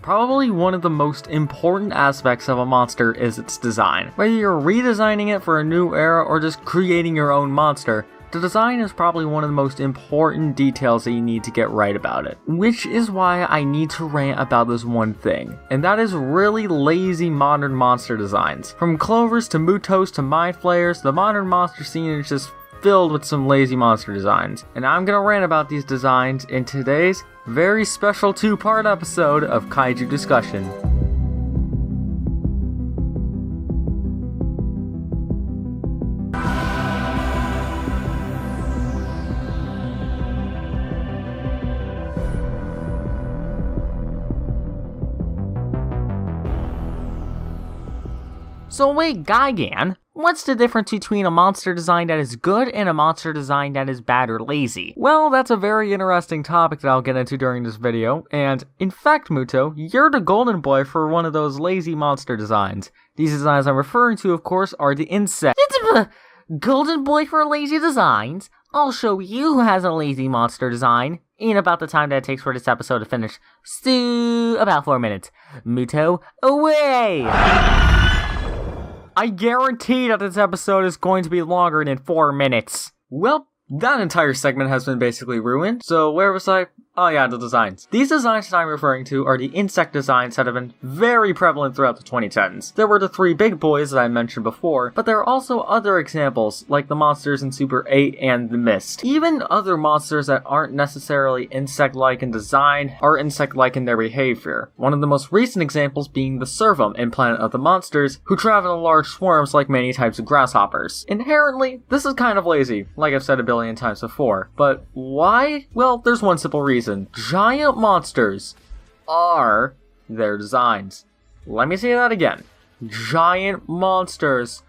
Probably one of the most important aspects of a monster is its design. Whether you're redesigning it for a new era or just creating your own monster, the design is probably one of the most important details that you need to get right about it. Which is why I need to rant about this one thing, and that is really lazy modern monster designs. From Clovers to Mutos to Mind Flayers, the modern monster scene is just filled with some lazy monster designs. And I'm gonna rant about these designs in today's very special 2-part episode of Kaiju Discussion. So wait, Gigan, what's the difference between a monster design that is good and a monster design that is bad or lazy? Well, that's a very interesting topic that I'll get into during this video, and in fact, Muto, you're the golden boy for one of those lazy monster designs. These designs I'm referring to, of course, are the insect. Golden boy for lazy designs? I'll show you who has a lazy monster design in about the time that it takes for this episode to finish. About 4 minutes. Muto, away! I guarantee that this episode is going to be longer than 4 minutes. Well, that entire segment has been basically ruined, so where was I? Oh yeah, the designs. These designs that I'm referring to are the insect designs that have been very prevalent throughout the 2010s. There were the 3 big boys that I mentioned before, but there are also other examples, like the monsters in Super 8 and The Mist. Even other monsters that aren't necessarily insect-like in design are insect-like in their behavior. One of the most recent examples being the Servum in Planet of the Monsters, who travel in large swarms like many types of grasshoppers. Inherently, this is kind of lazy, like I've said a billion times before. But why? Well, there's one simple reason. Giant monsters are their designs. Let me say that again. Giant monsters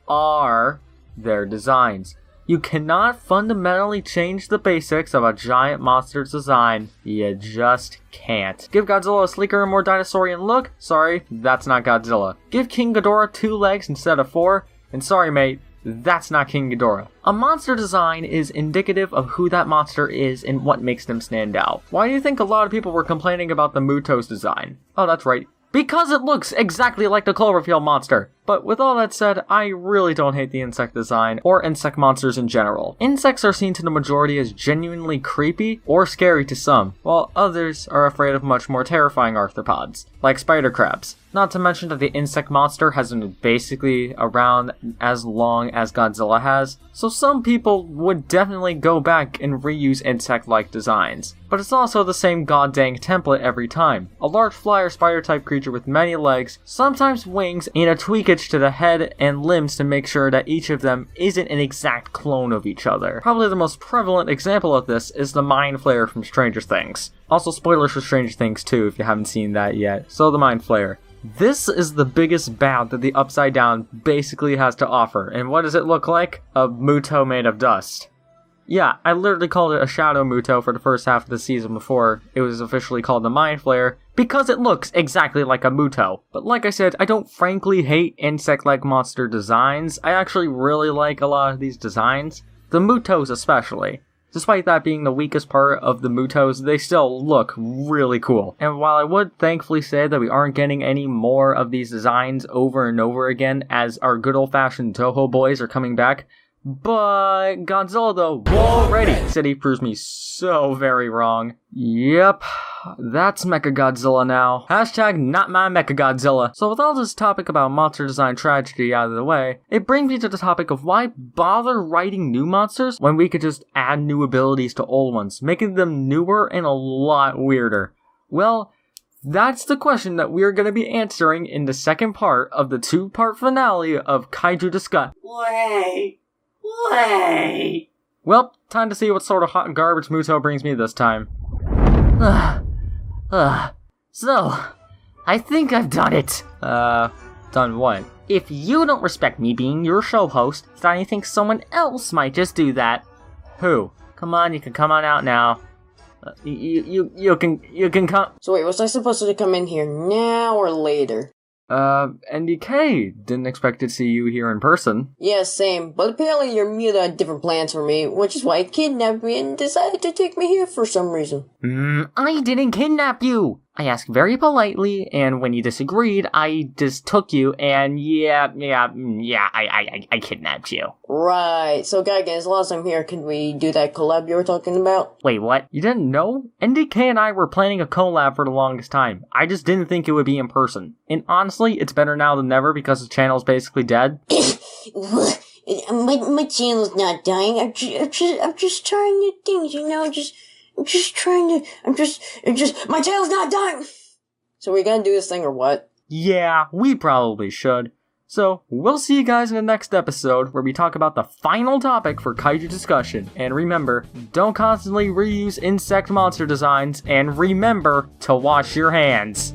are their designs. You cannot fundamentally change the basics of a giant monster's design. You just can't. Give Godzilla a sleeker and more dinosaurian look? Sorry, that's not Godzilla. Give King Ghidorah 2 legs instead of 4? And sorry mate, that's not King Ghidorah. A monster design is indicative of who that monster is and what makes them stand out. Why do you think a lot of people were complaining about the Mutos design? Oh, that's right. Because it looks exactly like the Cloverfield monster. But with all that said, I really don't hate the insect design, or insect monsters in general. Insects are seen to the majority as genuinely creepy, or scary to some, while others are afraid of much more terrifying arthropods, like spider crabs. Not to mention that the insect monster has been basically around as long as Godzilla has, so some people would definitely go back and reuse insect-like designs. But it's also the same goddamn template every time. A large flyer spider-type creature with many legs, sometimes wings, and a tweakage to the head and limbs to make sure that each of them isn't an exact clone of each other. Probably the most prevalent example of this is the Mind Flayer from Stranger Things. Also spoilers for Stranger Things 2 if you haven't seen that yet, so the Mind Flayer. This is the biggest bad that the Upside Down basically has to offer, and what does it look like? A Muto made of dust. Yeah, I literally called it a Shadow Muto for the first half of the season before it was officially called the Mind Flayer, because it looks exactly like a Muto. But like I said, I don't frankly hate insect-like monster designs. I actually really like a lot of these designs, the Mutos especially. Despite that being the weakest part of the Mutos, they still look really cool. And while I would thankfully say that we aren't getting any more of these designs over and over again as our good old-fashioned Toho boys are coming back, but Godzilla though already City proves me so very wrong. Yep, that's Mechagodzilla now. Hashtag not my Mechagodzilla. So with all this topic about monster design tragedy out of the way, it brings me to the topic of why bother writing new monsters when we could just add new abilities to old ones, making them newer and a lot weirder. Well, that's the question that we're going to be answering in the second part of the 2-part finale of Kaiju Discuss. Wait. Well, time to see what sort of hot garbage Muto brings me this time. So, I think I've done it. Done what? If you don't respect me being your show host, then I think someone else might just do that. Who? Come on, you can come on out now. You can come. So wait, was I supposed to come in here now or later? NDK, didn't expect to see you here in person. Yeah, same, but apparently your mute had different plans for me, which is why it kidnapped me and decided to take me here for some reason. I didn't kidnap you! I asked very politely, and when you disagreed, I just took you, and I kidnapped you. Right. So, Geigen, while I'm here, can we do that collab you were talking about? Wait, what? You didn't know? NDK and I were planning a collab for the longest time. I just didn't think it would be in person. And honestly, it's better now than never because the channel's basically dead. My channel's not dying. I'm just trying new things, my channel's not dying. So we're gonna do this thing or what? Yeah, we probably should. So, we'll see you guys in the next episode where we talk about the final topic for Kaiju discussion. And remember, don't constantly reuse insect monster designs, and remember to wash your hands.